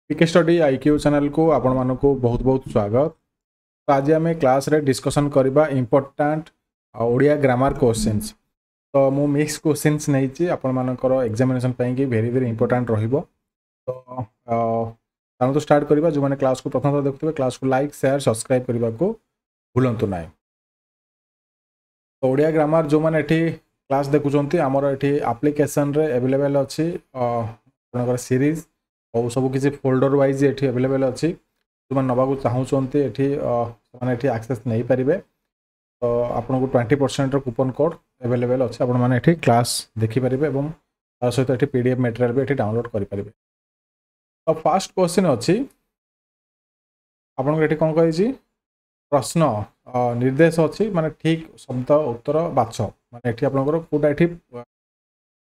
पीके study IQ channel को आपण मानक बहुत बहुत स्वागत। तो आज आम क्लास रे डिस्कसन करबा इम्पोर्टाट ओडिया ग्रामर क्वेश्चंस। तो मु मिक्स क्वेश्चंस नहीं आपण मानकर एग्जामिनेशन कि वेरी वेरी इंपोर्टाट रहिबो। तो स्टार्ट करबा। जो माने क्लास को प्रथम देखुथिबे क्लास को लाइक शेयर सब्सक्राइब करबा को भूलंतु नाही। तो ओडिया ग्रामर जो माने एठी क्लास देखुचंती हमर एठी एप्लिकेशन रे अवेलेबल अछि आपनकर सीरीज और सब किसी फोल्डर वाइज ये अवेलेबल अच्छी जो मैंने नवा चाहूँगी ये एक्सेस नहीं पारे। तो आपको 20% कूपन कोड अवेलेबल अच्छे आपण मैंने क्लास देखिपारे और सहित ये पीडीएफ मटेरियल भी ये डाउनलोड करेंगे। तो फर्स्ट क्वेश्चन अच्छी आपको ये कौन कही प्रश्न निर्देश अच्छी माने ठीक शब्द उत्तर बाछ माने ये आपंकर कौटा ये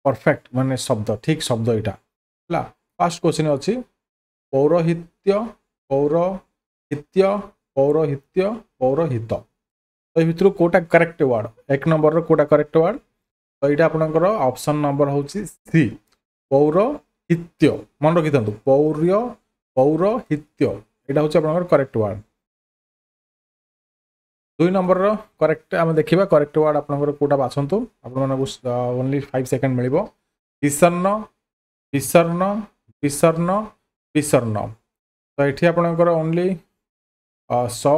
परफेक्ट माने शब्द ठीक शब्द यहाँ। फर्स्ट क्वेश्चन अच्छी पौरोहित्य पौरोहित्य पौरोहित्य पौरोहित। तो भितर कोटा करेक्ट वर्ड एक नंबर कोटा करेक्ट वर्ड। तो यहाँ आपंकर ऑप्शन नंबर हूँ सी पौरोहित्य। मन रखी था पौर्य पौरोहित्य यहाँ हूँ आपंकर करेक्ट वर्ड। 2 नंबर करेक्ट आम देखा करेक्ट वर्ड आपंकर कोटा बाछंतु आपण ओनली 5 सेकेंड मिल विषर्ण विषर्ण विषर्ण विषर्ण। तो ये आपंकर ओनली 100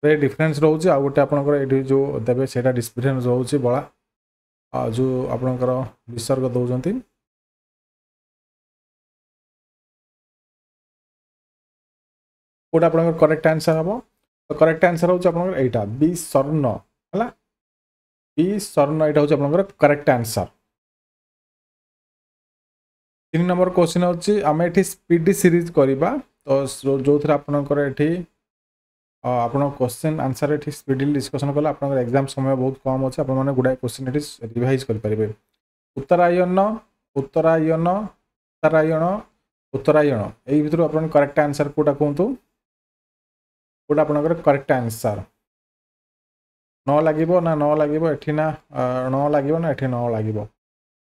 रे डिफरेंस रोचे आ गोटे आपंकर ये जो देवे से डिफरेंस रोचे बड़ा जो आपंकर विसर्ग दौरान कौटा आपंकर करेक्ट आंसर हम। तो करेक्ट आंसर हूँ आपंकर यहाँ विषर्ण है विषर्ण यहाँ हूँ आपंकर करेक्ट आंसर। 3 नंबर क्वेश्चन अच्छी आम ये स्पीड सीरीज करवा। तो जो थे आपंकर ये आप क्वेश्चन आंसर ये स्पीडली डिस्कसन कले आप एग्जाम समय बहुत कम अच्छे आपने गुड़ाए क्वेश्चन ये रिवाइज करेंगे। उत्तरायण उत्तरायण उत्तरायण उत्तरायण यही भर आप करेक्ट आंसर कौटा कहतु कौटा आपंकर करेक्ट आंसर न लगे ना न लगे ये ना न लगे ना ये न लगे।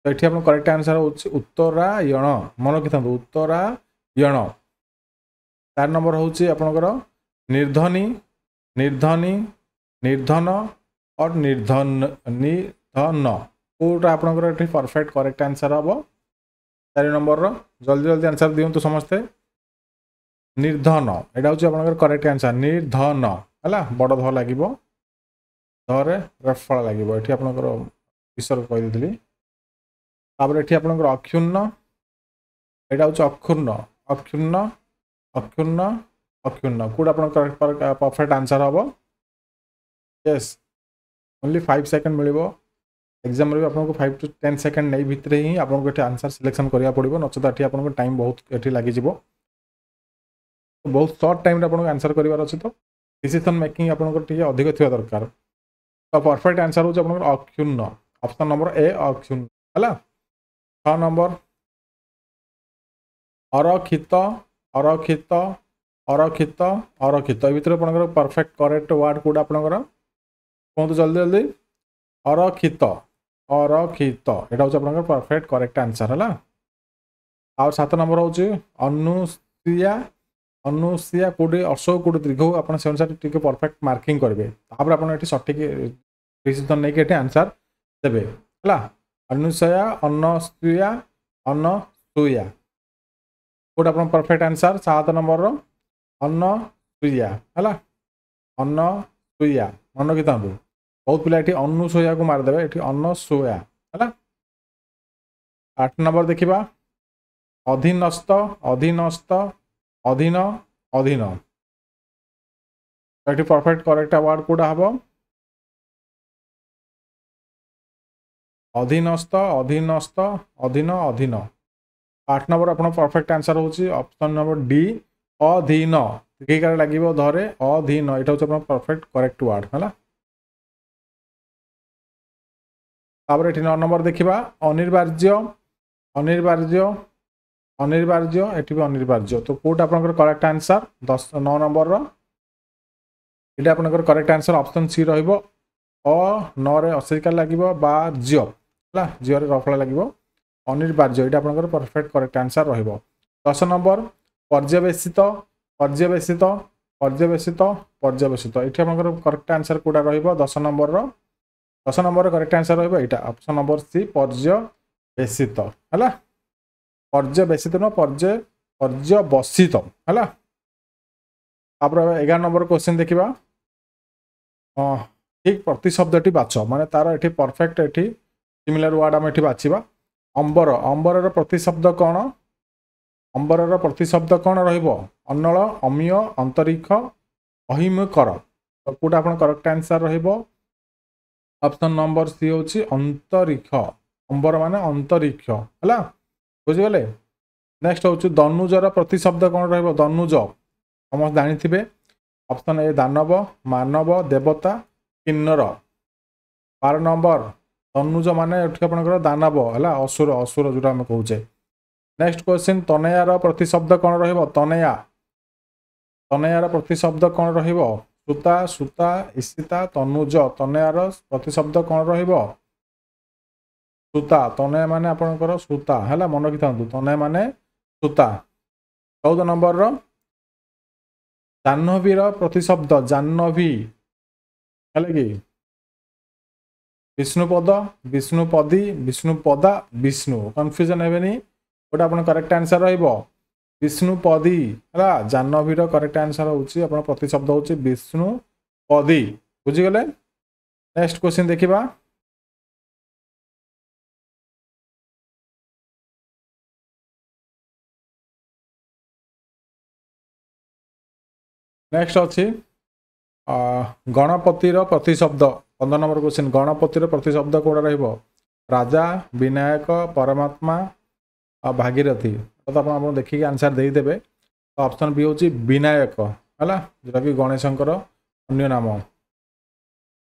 तो ये आप करेक्ट आंसर हूँ उत्तरायण। मन रखी था उत्तरायण। 4 नंबर हूँ आपंकर निर्धनी निर्धनी निर्धन और निर्धन निर्धन कौटा आपंकर ये परफेक्ट करेक्ट आंसर हम। 4 नंबर जल्दी जल्दी आंसर दिंतु समस्ते। निर्धन यहाँ हूँ आपंकर करेक्ट आंसर निर्धन है बड़ ध लगे धरे रेफल लगे ये आपंकर विसर्ग कहीदी। तापर ये आपंकर अक्षुण्ण यहाँ हूँ अक्षुण्ण अक्षुण्ण अक्षुण्ण अक्षुण्ण कौटा आप परफेक्ट आंसर हम। यस ओनली 5 सेकेंड मिल एग्जाम भी आपको 5 to 10 सेकेंड नहीं भितर ही आपको ये आंसर सिलेक्शन करा पड़ो नचेत ये आपको टाइम बहुत ये लगे बहुत सर्ट टाइम आपको आंसर करार अच्छे। तो डिसीजन मेकिंग आपंकर अधिक थी दरकार। तो परफेक्ट आंसर हूँ आपंकर अक्षुण्ण ऑप्शन नंबर ए अक्षुण्ण है। 6 नंबर अरक्षित अरक्षित अरक्षित अरक्षित ये भर आपंकर परफेक्ट करेक्ट वर्ड कौटा आपंकर कहतु जल्दी जल्दी अरक्षित अरक्षित यहाँ हूँ आपंकर परफेक्ट करेक्ट आंसर है। और 7 नंबर हूँ अनुसुया अनुसुया कौटे अशोक कौटे दीर्घ आप अनुसार टी परफेक्ट मार्किंग करेंगे आप सठिक डिसीजन नहीं कि आंसर देवे है। अनुसया अनसुया अनसुया कौटे आप परफेक्ट आंसर 7 नंबर अनसुया है अनसुया। मन रखी था बहुत पिला ये अनुसुया को मारिदेवे ये अनसुया है। 8 नंबर देखा अधीनस्थ अधीनस्थ अधीन अधीन ये परफेक्ट करेक्ट वर्ड कौटा हम। अधीनस्थ अधीनस्थ अधीन अधीन। 8 नंबर आप परफेक्ट आंसर हूँ ऑप्शन नंबर डी अधीन कई लगे धरे अधीन यहाँ हूँ परफेक्ट करेक्ट वर्ड है। तापर ये 9 नंबर देखा अनिर्वार्य अनिर्वार्य अनिर्वार्य ये भी अनिर्वार्य। तो कौटा आपंकर करेक्ट आंसर 9 नंबर ये आपंकर करेक्ट आंसर ऑप्शन सी रहा अ अशिकार लगे ज्य है ज्य रफला लगे अनिर्वार्य ये आपंकर परफेक्ट करेक्ट आंसर रहा। 10 नंबर पर्यवेसित पर्यवेसित पर्यवेसित पर्यवेसित ये करेक्ट आंसर कौटा रहा 10 नंबर करेक्ट आंसर रहा यहाँ ऑप्शन नंबर सी पर्यवेसित है पर्यवेसित न पर्यवसित है। आप 11 नंबर क्वेश्चन देखा ठीक प्रतिशब्दटी बाछ माने तार ये परफेक्ट ये सिमिलर वर्ड आम ये बाछा अंबर अंबर प्रतिशब्द कौन अंबर प्रतिशब्द कौन रनल अमीय अंतरिक्ष अहिमकर तो कौटा आप correct answer option number C हूँ अंतरिक्ष अंबर माने अंतरिक्ष है बुझीगले। नेक्स्ट हूँ दनुजर प्रतिशब्द कौन रनुज समस्त जानी ऑप्शन ए दानव मानव देवता किन्नर 12 नंबर तनुज माने आपंकर दानव है असुर असुर जो आम कहे। नेक्स्ट क्वेश्चन तनयार प्रतिशब्द कौन रनया तनयार प्रतिशब्द कौन रुता सुता ईशिता तनुज तनयार प्रतिशब्द कौन सुता तनया माने आपंकर सुता है मन रखी था तनया माने सुता। 14 नंबर जाह्नवीर प्रतिशब्द जाह्नवी है कि विष्णुपद विष्णुपदी विष्णुपदा विष्णु कन्फ्यूजन हेनी गोटे आप करेक्ट आंसर विष्णुपदी है जाह्नवीर करेक्ट आंसर हूँ प्रतिशब्द हूँ विष्णुपदी बुझीगले। नेक्स्ट क्वेश्चन देखा नेक्स्ट अच्छी गणपतिर प्रतिशब्द 15 नंबर क्वेश्चन गणपतिर प्रतिशब्द कौटा राजा विनायक परमात्मा भागीरथी तो आप देखिए आंसर देदेवे तो ऑप्शन बी हूँ विनायक है जोटा कि गणेशंकर अन्य नाम।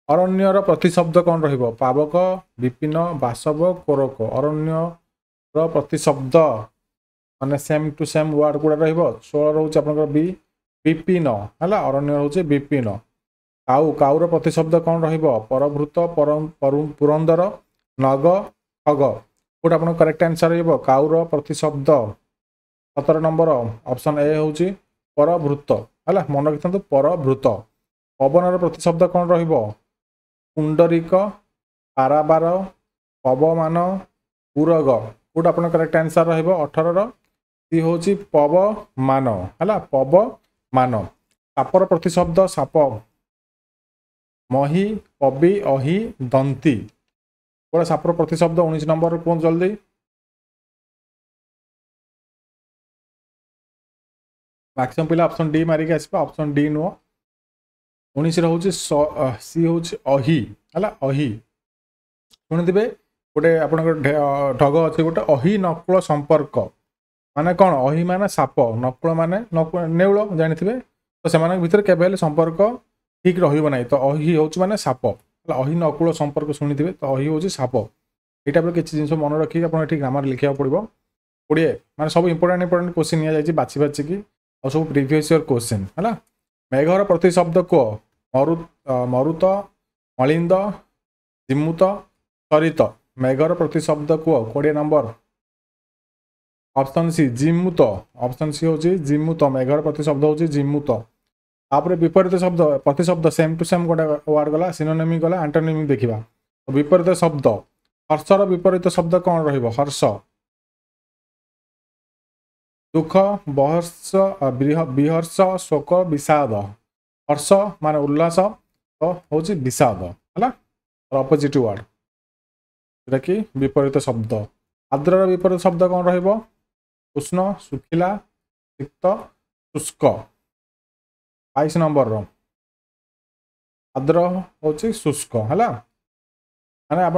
अरण्यर प्रतिशब्द कौन पावक विपिन बासव कोरक अरण्यर प्रतिशब्द माने सेम टू सेम वर्ड कौटा 16 रोचे आप बी विपिन है अरण्य हूँ विपिन। काउ काउर प्रतिशब्द कौन परभृत पुरंदर नग खग कौटा आप करेक्ट आंसर काउर प्रतिशब्द 17 नंबर ऑप्शन ए हूँ परभृत है मन रखी था परभृत। पवन प्रतिशब्द कौन पुंडरीक पाराबार पवमान उरग कौटा आप करेक्ट आंसर 18 सी हूँ पवमान है पवमान। सापर प्रतिशब्द साप मही पबी अहि दंती कौटा सापर प्रतिशब्द 19 नंबर कौन जल्दी मैक्सिमम पिला ऑप्शन डी मारिक आसपा ऑप्शन डी नुह 19 रोचे सी हूँ अहि है अहि शुणुवे गोटे आप ढग अच्छे गोटे अहि नकुल संपर्क माने कौन अहि माने साप नकुल माने नेउल जानी तो से भितर केवल संपर्क ठीक रही तो अहि हूँ माने साप अहि नकुल संपर्क शुणी तो अहि हूँ साप ये टाइप किसी जिन मन रखिए आप ग्रामर लिखा पड़ो 20 माने सब इंपोर्टेंट क्वेश्चन नि बाछी बाछिकी और सब प्रीवियस ईयर क्वेश्चन है। मेघर प्रतिशब्द कह मरुत मलिंद जिमुत सरित मेघर प्रतिशब्द कह 20 नंबर ऑप्शन सी जिमुत ऑप्शन सी हूँ जिमुत मेघर प्रतिशब्द हूँ जिमुत। आप विपरीत शब्द प्रतिशब्द सेम टू सेम गोटे वर्ड गला सिनोनिम गला एंटोनिम देखा तो विपरीत शब्द हर्षर विपरीत शब्द कौन हर्ष दुख बहर्ष विहर्ष शोक विषाद हर्ष माने उल्लास तो हूँ विषाद है अपोजिट वर्ड जोटा कि विपरीत शब्द। आर्द्र विपरीत शब्द कौन उष्ण सुखिला सिक्त शुष्क 22 नंबर आर्द्र हूँ शुष्क है माने आप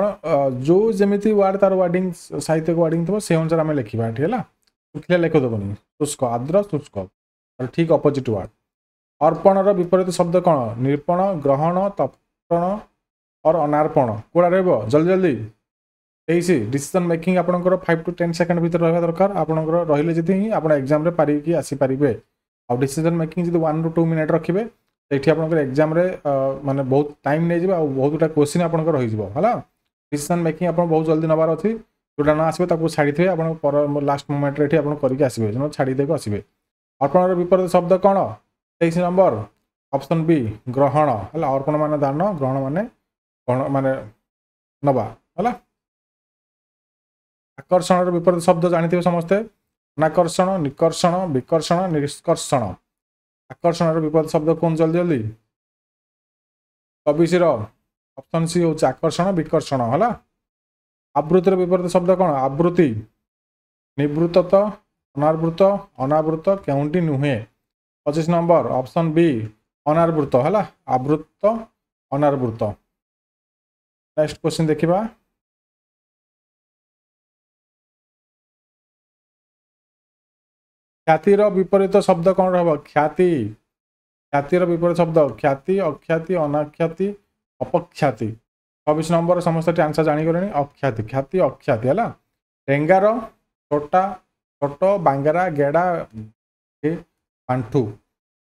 जो जमी वर्ड तार वर्डिंग साहित्यिक वर्डिंग थो से अनुसार आम लिखा है शुखिला लिखदेवनी शुष्क आर्द्र शुष्क ठीक अपोजिट वर्ड। अर्पणर विपरीत शब्द कौन निरूपण ग्रहण तर्पण और अनार्पण कौड़ा जल्दी जल्दी 23 डिसीजन मेकिंग आपंकर 5 to 10 सेकंड भीतर रहा दरकार आपंकर रही जी आप एग्जाम पारिकी आसीपारे आ डिसीजन मेकिंग जी 1 to 2 मिनट रखिए तो आपंकर एग्जाम माने बहुत टाइम नहीं बहुत गुटा क्वेश्चन आपंकर रही है डिसीजन मेकिंग आप बहुत जल्दी नबार अच्छी जोटा न आसवे छाड़ी थे आप लास्ट मोमेंट करके आसवे छाड़ी देको आसवे अर्पण विपरीत शब्द कौन 23 नंबर ऑप्शन बी ग्रहण है अर्पण मान दान ग्रहण माने नवा है आकर्षण विपरीत शब्द जानते समस्ते अनाकर्षण निकर्षण विकर्षण निष्कर्षण आकर्षण विपरीत शब्द कौन जल्दी जल्दी 24 ऑप्शन सी हूँ आकर्षण विकर्षण है आवृत्तिर विपरीत शब्द कौन आवृत्ति निवृत्त अनावृत अनावृत केउंटी नुहे 25 नंबर ऑप्शन बी अनावृत है आवृत अनावृत नेक्स्ट क्वेश्चन देखिबा ख्यातिर विपरीत शब्द कौन रहा ख्याति ख्यातिर विपरीत शब्द ख्याति अख्याति अनाख्याति अपख्याति 26 नंबर समस्त आंसर जानीगले अख्याति ख्याति अख्याति है टेंगार छोटा छोट बांगरा गेड़ा पांठु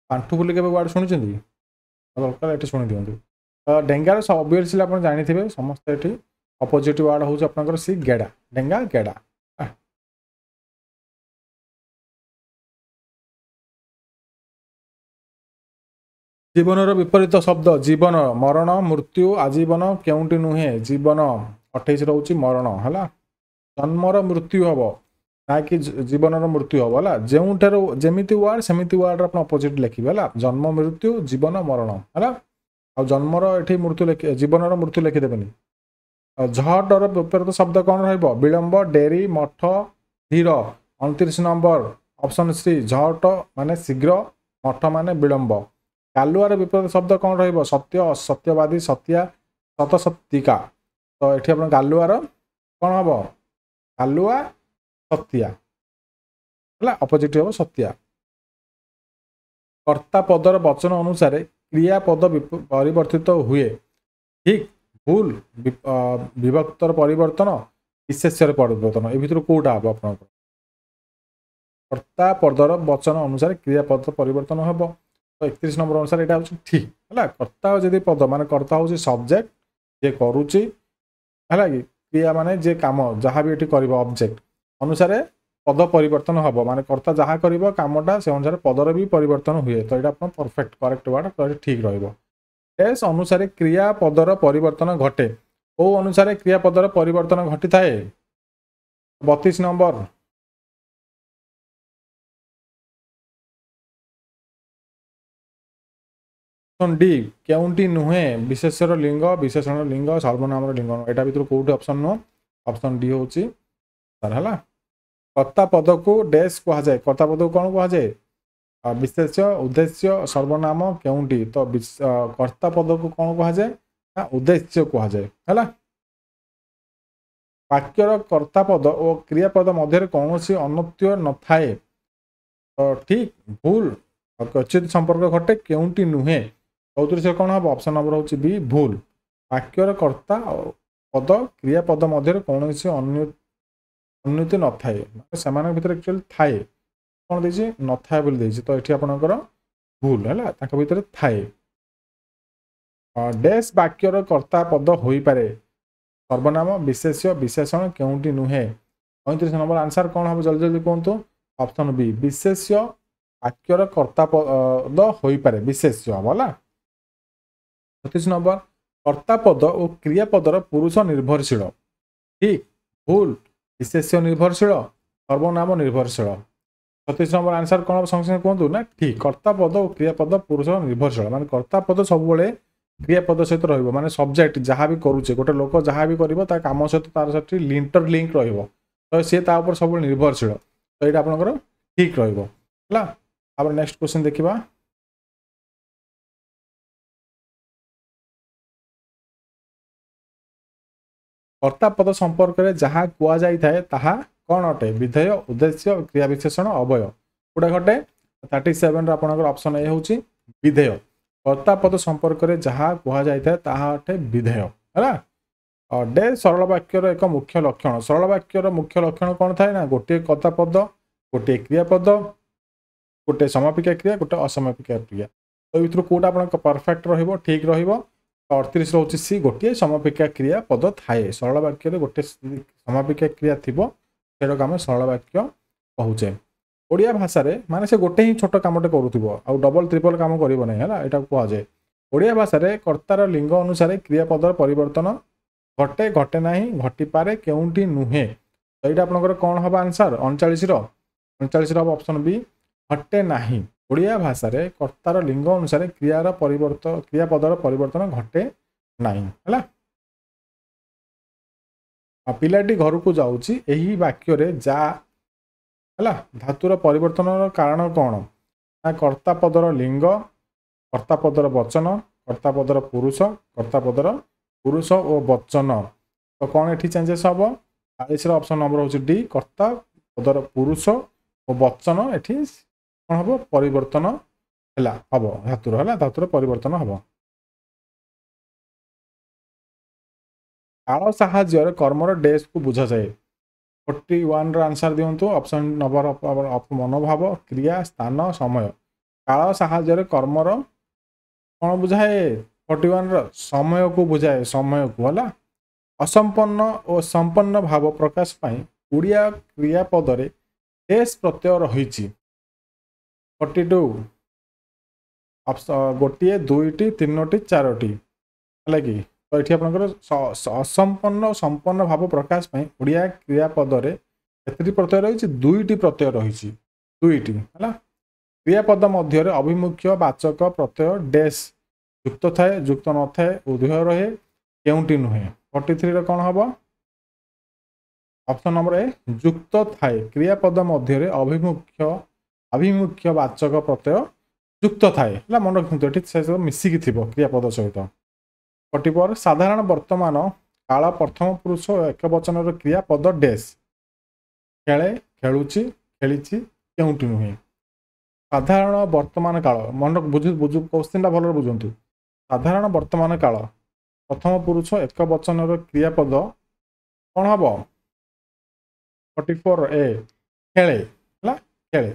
पांठु बोली के वार्ड शुणी दरकार ये शुणी दिखाँ डेंगार ऑब्वियसली आप जानी समस्त ये अपोजिट वार्ड हूँ आपंकर सी गेड़ा डेंगा गेड़ा जीवनर विपरीत शब्द जीवन मरण मृत्यु आजीवन केउंटी नुहे जीवन 28 रोचे मरण है जन्मर मृत्यु हम ना कि जीवनर मृत्यु हम है जो जमीती वार्ड सेमती वार्ड आप अपोजिट लिखे है जन्म मृत्यु जीवन मरण है आ जन्मर ये मृत्यु लिखि जीवनर मृत्यु लिखिदेनि झटर विपरीत शब्द कौन विलंब डेरी मठ धीर 29 नंबर ऑप्शन सी झट माने शीघ्र मठ माने विलंब कालुआर विपरीत शब्द कौन रत्य असत्यवादी सत्या सतसत्तिका तो ये आप गालुआर कौन हम कालुआ सत्या है अपोजिट हम सत्या कर्ता पदर वचन अनुसार क्रियापद परिवर्तित हुए ठीक भूल विभक्तर परिवर्तन विशेष्यर परिवर्तन ए भर कौटा हम आप कर्ता पदर वचन अनुसार क्रियापद परिवर्तन हम तो 31 नंबर अनुसार यहाँ हूँ ठीक है कर्ता जदि पद मान कर्ता हूँ सब्जेक्ट जे करुच्ची है कि क्रिया माने जे काम जहाँ भी ये कर ऑब्जेक्ट अनुसार पद परिवर्तन हम माने कर्ता जहाँ कर कामटा से अनुसार पदर भी परिवर्तन हुए तो ये आप परफेक्ट करेक्ट वर्ड तो ठीक रेस अनुसार क्रिया पदर परिवर्तन घटे कौ अनुसार क्रिया पदर परिवर्तन घटी थाए 32 नंबर डी केउंटी नुहे विशेषर लिंग विशेषण लिंग सर्वनाम लिंग यहाँ भर कौट ऑप्शन नुह ऑप्शन डी हूँ सर है कर्ता पद को डैश कहुए कर्ता पद को कौन कहुए विशेष्य उद्देश्य सर्वनाम केउंटी तो कर्ता पद को कौन कहुए उद्देश्य कहुए है वाक्यर कर्ता पद और क्रियापद मध्य कौन सी अनृत्य न थाए तो ठीक भूल क्वचित संपर्क घटे केउंटी नुहे 34 कौन हम ऑप्शन नंबर हूँ बी भूल वाक्यर कर्ता पद क्रियापद मध्य कौन सी अन्युति न थाए से भर एक्चुअली थाए कौन देती न थाए बोली तो ये आपंकर भूल है भर थाए डैश वाक्यर कर्ता पद हो पारे सर्वनाम विशेष्य विशेषण केउंटी नुहे 35 नंबर आंसर कौन हम जल्दी जल्दी कहतु ऑप्शन बी विशेष्य वाक्यर कर्ता पद हो पारे विशेष्य हम है 36 नंबर कर्ता पद और क्रियापदर पुरुष निर्भरशील ठीक भूल विशेष्य निर्भरशील सर्वनाम निर्भरशील 36 नंबर आंसर कौन हम संगे कहतु ना ठीक कर्ता पद और क्रियापद पुरुष निर्भरशील माने कर्ता पद सब क्रियापद सहित रे सब्जेक्ट जहाँ भी करुचे गोटे लोक जहाँ भी कर कम सहित तार से इंटर लिंक रो सी सब निर्भरशील तो ये आपंकर ठीक रहा नेक्स्ट क्वेश्चन देखा कर्ता पद संपर्क में जहाँ कहुए ताहा कौन अटे विधेय उद्देश्य क्रिया विशेषण अवय कौटा घटे 37 आपंकर ऑप्शन ए हूँ विधेय कर्ता पद संपर्क में जहाँ कहुए ताहा अटे विधेय है डे सरल वाक्यर एक मुख्य लक्षण सरल वाक्यर मुख्य लक्षण कौन थाए ना गोटे कर्ता पद गोटे क्रियापद गोटे समापिका क्रिया गोटे असमापिका क्रिया तो ये कौटा आप परफेक्ट ठीक रहा 38 रोचे सी गोटे समापिका क्रिया पद थाए सरल वाक्य गोटे समापिका क्रिया थी सेटा आम सरल वाक्य कहूचे ओडिया भाषा रे माने से गोटे ही छोट कामटे करूथिबो आ डबल ट्रिपल काम करिवो नै हला एटा कुआ जाय ओडिया भाषा रे कर्तार लिंग अनुसार क्रियापदर परिवर्तन घटे घटे नाही घटी पारे केउंटी नुहे तो एटा आपनकर कोन हबा आंसर 39 रो ऑप्शन बी घटे नाही ओडिया भाषा रे कर्तार लिंग अनुसार क्रियापदर परिवर्तन घटे नाही हला पिलाटी घर को जाऊँगी यही वाक्य रे जा है धातुर परिवर्तन कारण कौन ना कर्ता पदर लिंग कर्ता पदर वचन कर्ता पदर पुरुष और वचन तो कौन ये चेंजेस हम 40 ऑप्शन नंबर हूँ डी कर्ता पदर पुरुष और वचन ये कौन हम परिवर्तन है हम धातुर परिवर्तन हम काल साहाय्य कर्मर डेज को बुझा जाए 41 आंसर दिंतु ऑप्शन नंबर मनोभाव क्रिया स्थान समय काल साहाय्य कर्मर कौन बुझाए 41 समय को बुझाए समय को है असंपन्न और संपन्न भाव प्रकाश पाई ओडिया क्रियापद रे डेज प्रत्यय रही 42 गोटे दुईटी तीनोटी चारोटी है कि तो ये आपंकर असंपन्न संपन्न भाव प्रकाश पाई ओडिया क्रियापद रे केतटी प्रत्यय रही दुईटी प्रत्यय रही दुईटी है क्रियापद मध्य अभिमुख्य वाचक प्रत्यय डेस युक्त थाए युक्त न थाए उभय रहे केउंटी नुहे 43 कौन हम ऑप्शन नंबर ए युक्त थाए क्रियापद मध्य अभिमुख्य वाचक प्रत्यय युक्त थाए मन रखते मिसिकी थी क्रियापद सहित 44 साधारण वर्तमान काल प्रथम पुरुष एक वचन क्रियापद डेस खेले खेलुची खेली केउंटी नुहे साधारण वर्तमान काल मन बुझु क्वेश्चन भल बुझंतु साधारण वर्तमान काल प्रथम पुरुष एक वचन क्रियापद कौन हम 44 ए खेले खेले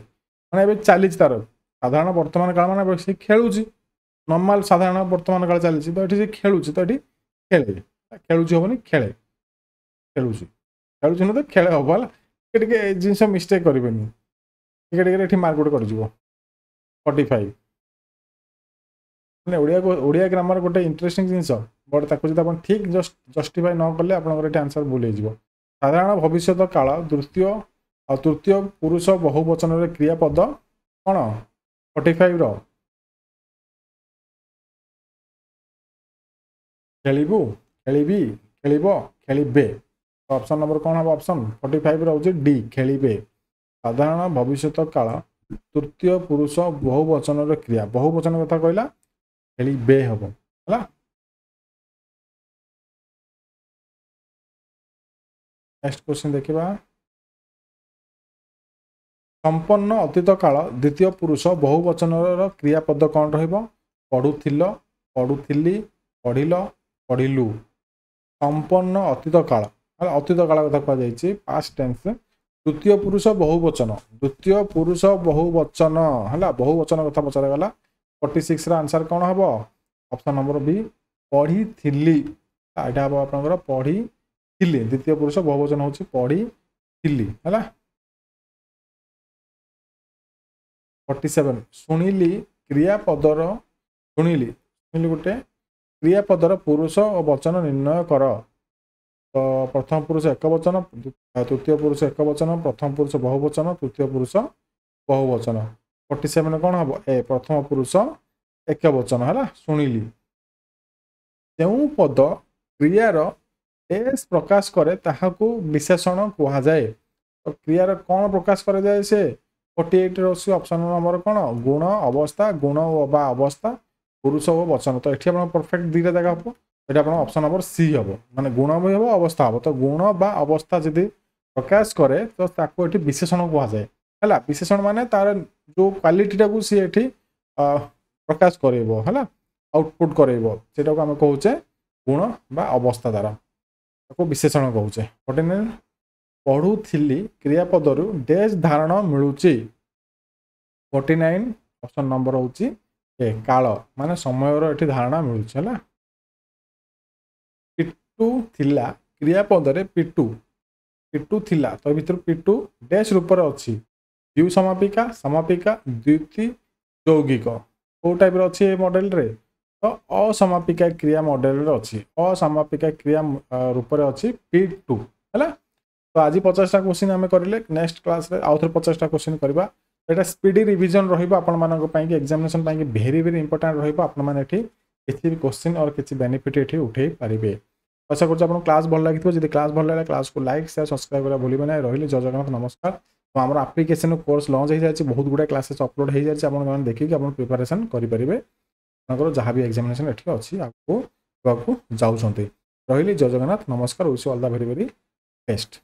माने चली तार साधारण वर्तमान काल माने से खेलुची नॉर्मल साधारण वर्तमान काल चली तो ये खेलुची तो ये खेले खेलुची हेनी खेले खेलुची खेलुची ना तो खेले हम है जिनस मिस्टेक करें मार्क गोटे कर 45 ओडिया ग्रामर गोटे इंटरेस्टिंग जिनस बट ताको ठीक जस्टिफाई न कले आपंकर आंसर भूल हो साधारण भविष्य काल तृतीय पुरुष बहुवचन क्रियापद कौन 45 खेलबू खेली खेल खेलिबे ऑप्शन नंबर कौन हम ऑप्शन 45 रोचे डी खेलिबे साधारण भविष्य काल तृतीय पुरुष बहुवचन क्रिया बहुवचन कथा कहला खेलिबे हम है नेक्स्ट क्वेश्चन देखा संपन्न अतीत काल द्वितीय पुरुष बहुवचन क्रियापद कौन रढ़ुथिल पढ़ुथिली पढ़िल पढ़िलु संपन्न अतीत काल कथा कहुई पास्ट टेंस द्वितीय पुरुष बहुवचन है बहुवचन कथा पचरा गला 46 आंसर कौन हम ऑप्शन नंबर बी पढ़ी यहाँ हम आप पढ़ी द्वितीय पुरुष बहुवचन हूँ पढ़ी है 47 शुणिली क्रियापदर शुणिली गोटे क्रियापदर पुरुष और वचन निर्णय कर तो प्रथम पुरुष एक वचन तृतीय पुरुष एक वचन प्रथम पुरुष बहुवचन तृतीय पुरुष बहुवचन 47 कौन हम ए प्रथम पुरुष एक वचन है शुणिली जो पद क्रियार एस प्रकाश करे ताहाकू विशेषण कह जाए तो क्रियार कौन प्रकाश कर जाए से 48 रही ऑप्शन नंबर कौन गुण अवस्था गुण बा अवस्था पुरुष और वचन तो ये परफेक्ट दुईटा जगह हम ये ऑप्शन नंबर सी हम माने गुण भी हम अवस्था हम तो गुण बा अवस्था जदि प्रकाश करे तो ताको ये विशेषण कह जाए है विशेषण माने तार जो क्वालिटीटा को सी ये प्रकाश करेबो है आउटपुट करेबो सेटा को आम कहूचे गुण बा अवस्था द्वारा ताको विशेषण कहूचे 49 पढ़ुथिली क्रियापदरु डेज धारण मिलूची 49 ऑप्शन नंबर होची ए काल माने समय रो एठी धारणा मिलूची है पिट्टू थिला क्रियापद रे पिट्टू थिला तो भीतर पिट्टू डेज रूप रे अछि द्वि समापिका समापिका द्विती यौगिक कौ टाइप अच्छी मॉडल रे तो असमापिका क्रिया मॉडल रे अच्छी असमापिका क्रिया रूप में अच्छी P2 है। तो आज 50टा क्वेश्चन आम करें नेक्स्ट क्लास रे आउ थे 50टा क्वेश्चन करवा एटा स्पीडी रिवीजन रहिबो आपण मानक पई एग्जामिनेशन पई वेरी वेरी इंपोर्टेंट रहिबो आपण माने एठी किछि भी क्वेश्चन और किछि बेनिफिट एठी उठे पारिबे। आशा करछु आपण क्लास भल लागिथबो जदि क्लास भल लागला क्लास को लाइक शेयर सब्सक्राइब करा भूलिबे नै। रहिले जय जगन्नाथ नमस्कार। तो हमर एप्लीकेशन कोर्स लॉन्च हो जाय बहुत गुडा क्लासेस अपलोड हो जाय आपण माने देखि कि आपण प्रिपरेशन करि परिबे आपनकर जहां भी एग्जामिनेशन एठी अछि आपको जाउछंती। रहिले जय जगन्नाथ नमस्कार। Wish you all the very very best.